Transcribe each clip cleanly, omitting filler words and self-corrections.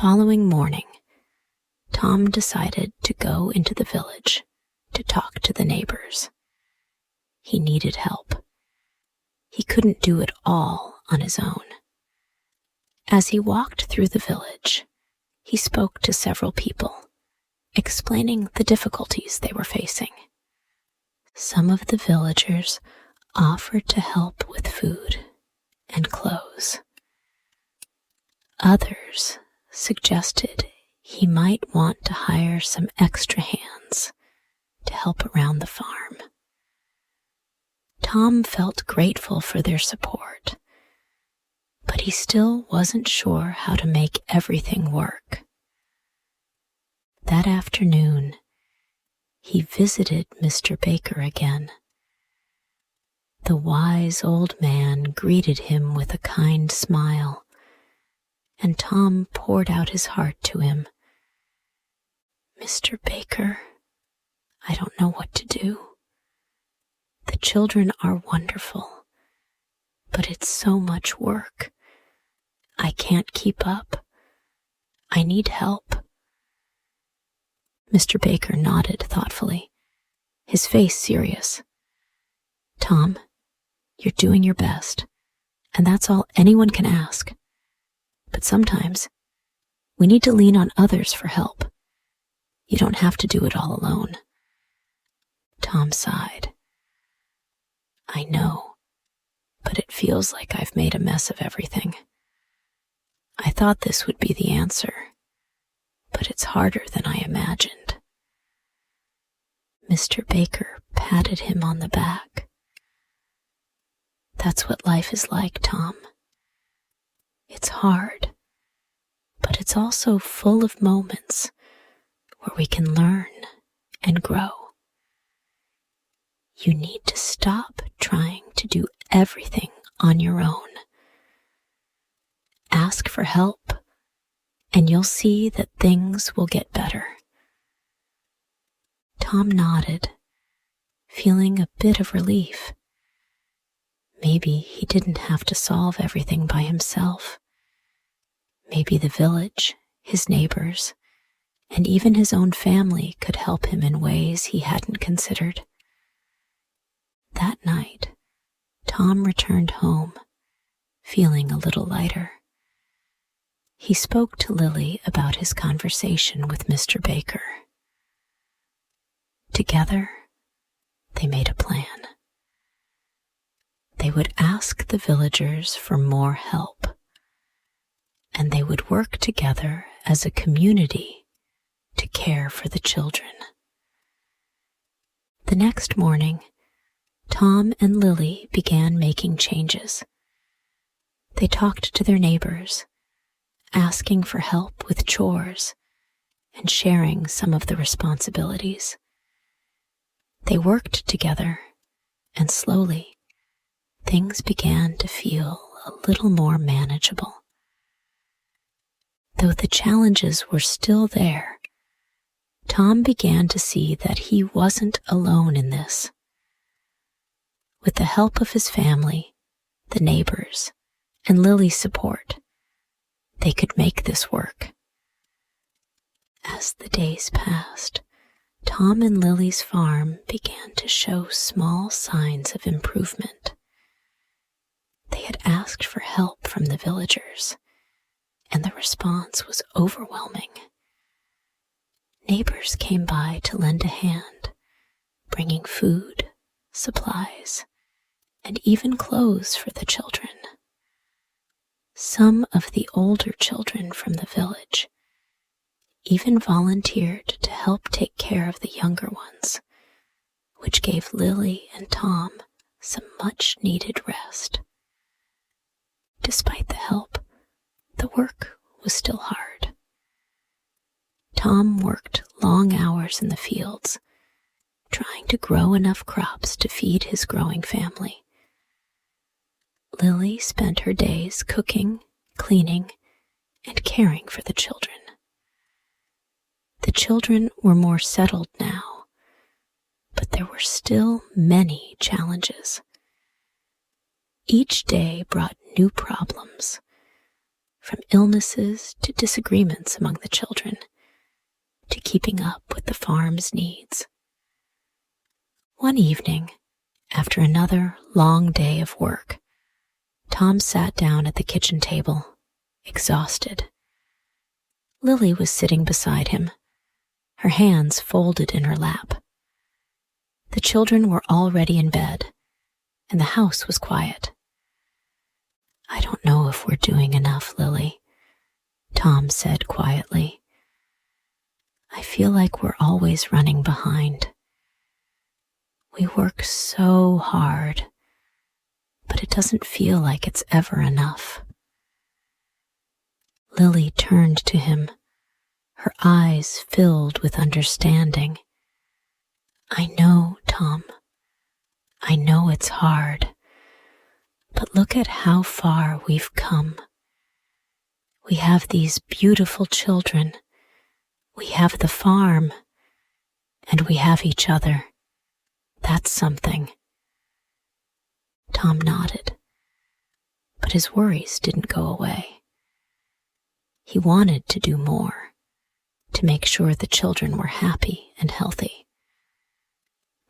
following morning, Tom decided to go into the village to talk to the neighbors. He needed help. He couldn't do it all on his own. As he walked through the village, he spoke to several people, explaining the difficulties they were facing. Some of the villagers offered to help with food and clothes. Others suggested he might want to hire some extra hands to help around the farm. Tom felt grateful for their support, but he still wasn't sure how to make everything work. That afternoon, he visited Mr. Baker again. The wise old man greeted him with a kind smile, and Tom poured out his heart to him. "Mr. Baker, I don't know what to do. The children are wonderful, but it's so much work. I can't keep up. I need help." Mr. Baker nodded thoughtfully, his face serious. "Tom, you're doing your best, and that's all anyone can ask. But sometimes we need to lean on others for help. You don't have to do it all alone." Tom sighed. "I know, but it feels like I've made a mess of everything. I thought this would be the answer, but it's harder than I imagined." Mr. Baker patted him on the back. "That's what life is like, Tom. It's hard, but it's also full of moments where we can learn and grow. You need to stop trying to do everything on your own. Ask for help, and you'll see that things will get better." Tom nodded, feeling a bit of relief. Maybe he didn't have to solve everything by himself. Maybe the village, his neighbors, and even his own family could help him in ways he hadn't considered. That night, Tom returned home, feeling a little lighter. He spoke to Lily about his conversation with Mr. Baker. Together, they made a plan. They would ask the villagers for more help, and they would work together as a community to care for the children. The next morning, Tom and Lily began making changes. They talked to their neighbors, asking for help with chores and sharing some of the responsibilities. They worked together, and slowly, things began to feel a little more manageable. Though the challenges were still there, Tom began to see that he wasn't alone in this. With the help of his family, the neighbors, and Lily's support, they could make this work. As the days passed, Tom and Lily's farm began to show small signs of improvement. They had asked for help from the villagers, and the response was overwhelming. Neighbors came by to lend a hand, bringing food, supplies, and even clothes for the children. Some of the older children from the village even volunteered to help take care of the younger ones, which gave Lily and Tom some much-needed rest. Despite the help, the work was still hard. Tom worked long hours in the fields, trying to grow enough crops to feed his growing family. Lily spent her days cooking, cleaning, and caring for the children. The children were more settled now, but there were still many challenges. Each day brought new problems. from illnesses to disagreements among the children, to keeping up with the farm's needs. One evening, after another long day of work, Tom sat down at the kitchen table, exhausted. Lily was sitting beside him, her hands folded in her lap. The children were already in bed, and the house was quiet. "I don't know if we're doing enough, Lily," Tom said quietly. "I feel like we're always running behind. We work so hard, but it doesn't feel like it's ever enough." Lily turned to him, her eyes filled with understanding. "I know, Tom. I know it's hard, but look at how far we've come. We have these beautiful children, we have the farm, and we have each other. That's something." Tom nodded, but his worries didn't go away. He wanted to do more, to make sure the children were happy and healthy.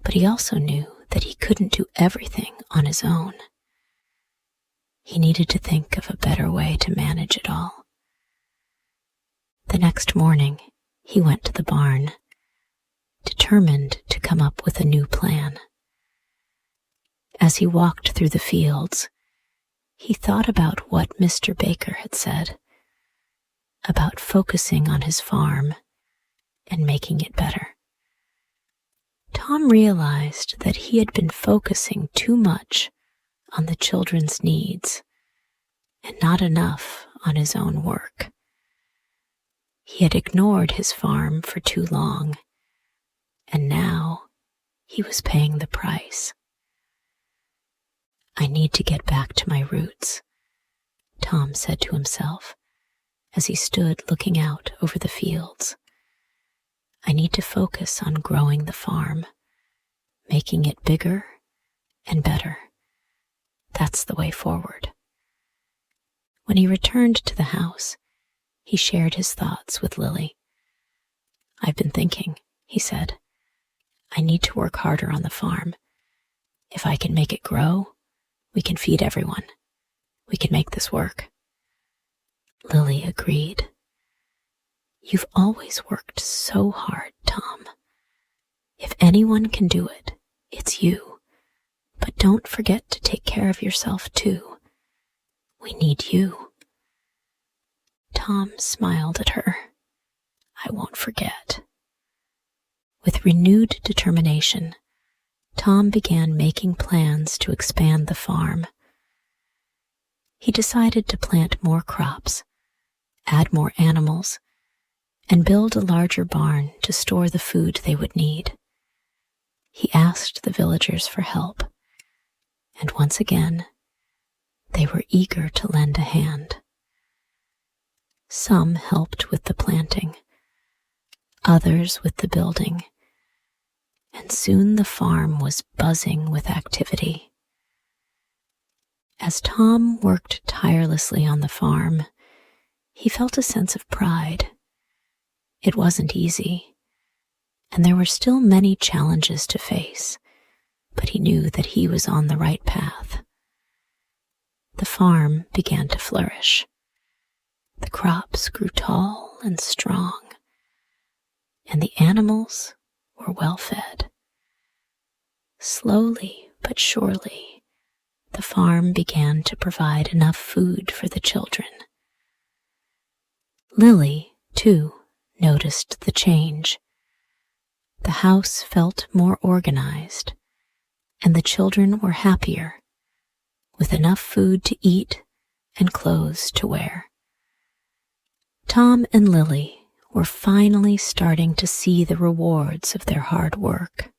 But he also knew that he couldn't do everything on his own. He needed to think of a better way to manage it all. The next morning, he went to the barn, determined to come up with a new plan. As he walked through the fields, he thought about what Mr. Baker had said, about focusing on his farm and making it better. Tom realized that he had been focusing too much on the children's needs and not enough on his own work. He had ignored his farm for too long, and now he was paying the price. "I need to get back to my roots," Tom said to himself as he stood looking out over the fields. "I need to focus on growing the farm, making it bigger and better. That's the way forward." When he returned to the house, he shared his thoughts with Lily. "I've been thinking," he said. "I need to work harder on the farm. If I can make it grow, we can feed everyone. We can make this work." Lily agreed. "You've always worked so hard, Tom. If anyone can do it, it's you. But don't forget to take care of yourself too. We need you." Tom smiled at her. "I won't forget." With renewed determination, Tom began making plans to expand the farm. He decided to plant more crops, add more animals, and build a larger barn to store the food they would need. He asked the villagers for help, and once again, they were eager to lend a hand. Some helped with the planting, others with the building, and soon the farm was buzzing with activity. As Tom worked tirelessly on the farm, he felt a sense of pride. It wasn't easy, and there were still many challenges to face, but he knew that he was on the right path. The farm began to flourish. The crops grew tall and strong, and the animals were well fed. Slowly but surely, the farm began to provide enough food for the children. Lily, too, noticed the change. The house felt more organized, and the children were happier, with enough food to eat and clothes to wear. Tom and Lily were finally starting to see the rewards of their hard work.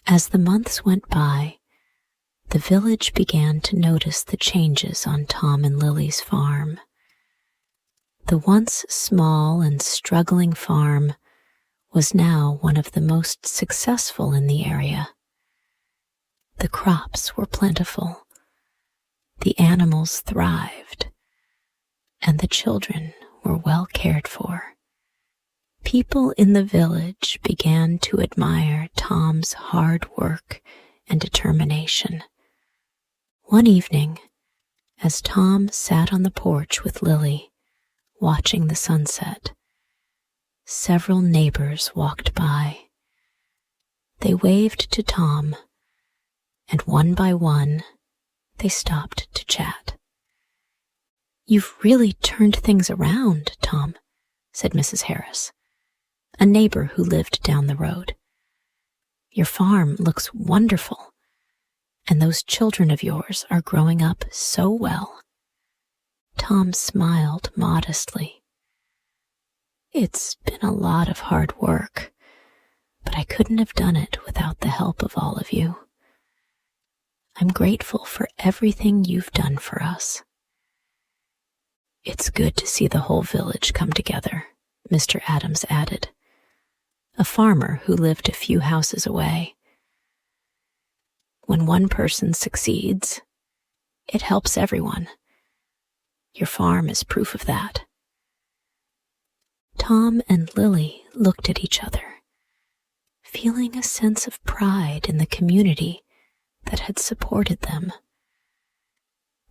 As the months went by, the village began to notice the changes on Tom and Lily's farm. The once small and struggling farm was now one of the most successful in the area. The crops were plentiful. The animals thrived. and the children were well cared for. People in the village began to admire Tom's hard work and determination. One evening, as Tom sat on the porch with Lily, watching the sunset, several neighbors walked by. They waved to Tom, and one by one, they stopped to chat. "You've really turned things around, Tom," said Mrs. Harris, a neighbor who lived down the road. "Your farm looks wonderful, and those children of yours are growing up so well." Tom smiled modestly. "It's been a lot of hard work, but I couldn't have done it without the help of all of you. I'm grateful for everything you've done for us." "It's good to see the whole village come together," Mr. Adams added, a farmer who lived a few houses away. "When one person succeeds, it helps everyone. Your farm is proof of that." Tom and Lily looked at each other, feeling a sense of pride in the community that had supported them.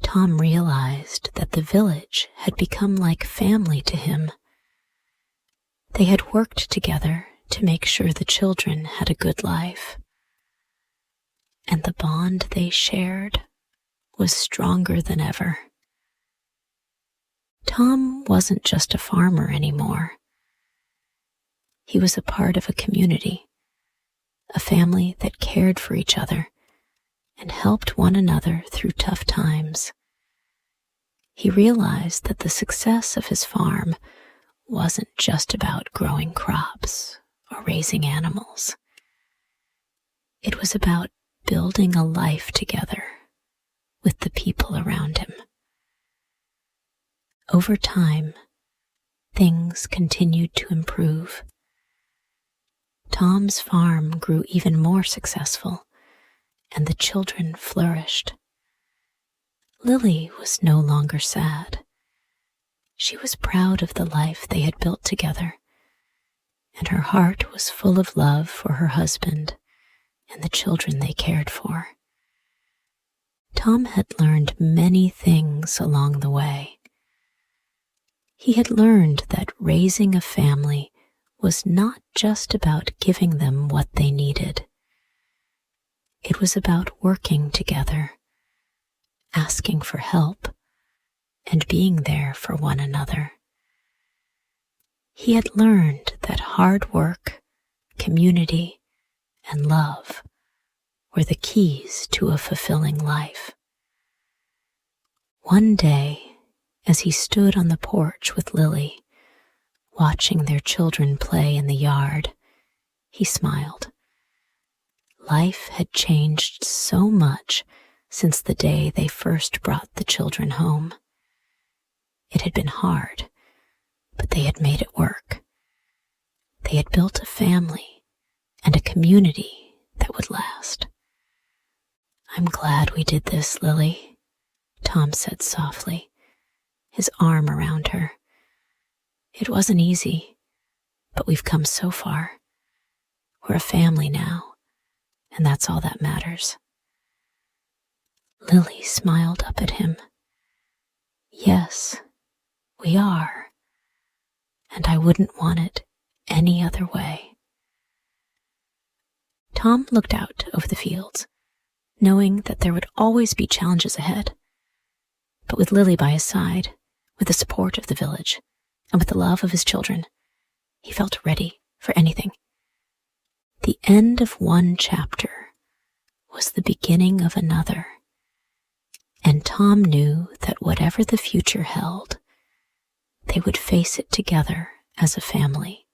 Tom realized that the village had become like family to him. They had worked together to make sure the children had a good life, and the bond they shared was stronger than ever. Tom wasn't just a farmer anymore. He was a part of a community, a family that cared for each other and helped one another through tough times. He realized that the success of his farm wasn't just about growing crops or raising animals. It was about building a life together with the people around him. Over time, things continued to improve. Tom's farm grew even more successful, and the children flourished. Lily was no longer sad. She was proud of the life they had built together, and her heart was full of love for her husband and the children they cared for. Tom had learned many things along the way. He had learned that raising a family was not just about giving them what they needed. It was about working together, asking for help, and being there for one another. He had learned that hard work, community, and love were the keys to a fulfilling life. One day, as he stood on the porch with Lily, watching their children play in the yard, he smiled. Life had changed so much since the day they first brought the children home. It had been hard, but they had made it work. They had built a family and a community that would last. "I'm glad we did this, Lily," Tom said softly, his arm around her. "It wasn't easy, but we've come so far. We're a family now, and that's all that matters." Lily smiled up at him. "Yes, we are, and I wouldn't want it any other way." Tom looked out over the fields, knowing that there would always be challenges ahead. But with Lily by his side, with the support of the village, and with the love of his children, he felt ready for anything. The end of one chapter was the beginning of another, and Tom knew that whatever the future held, they would face it together as a family.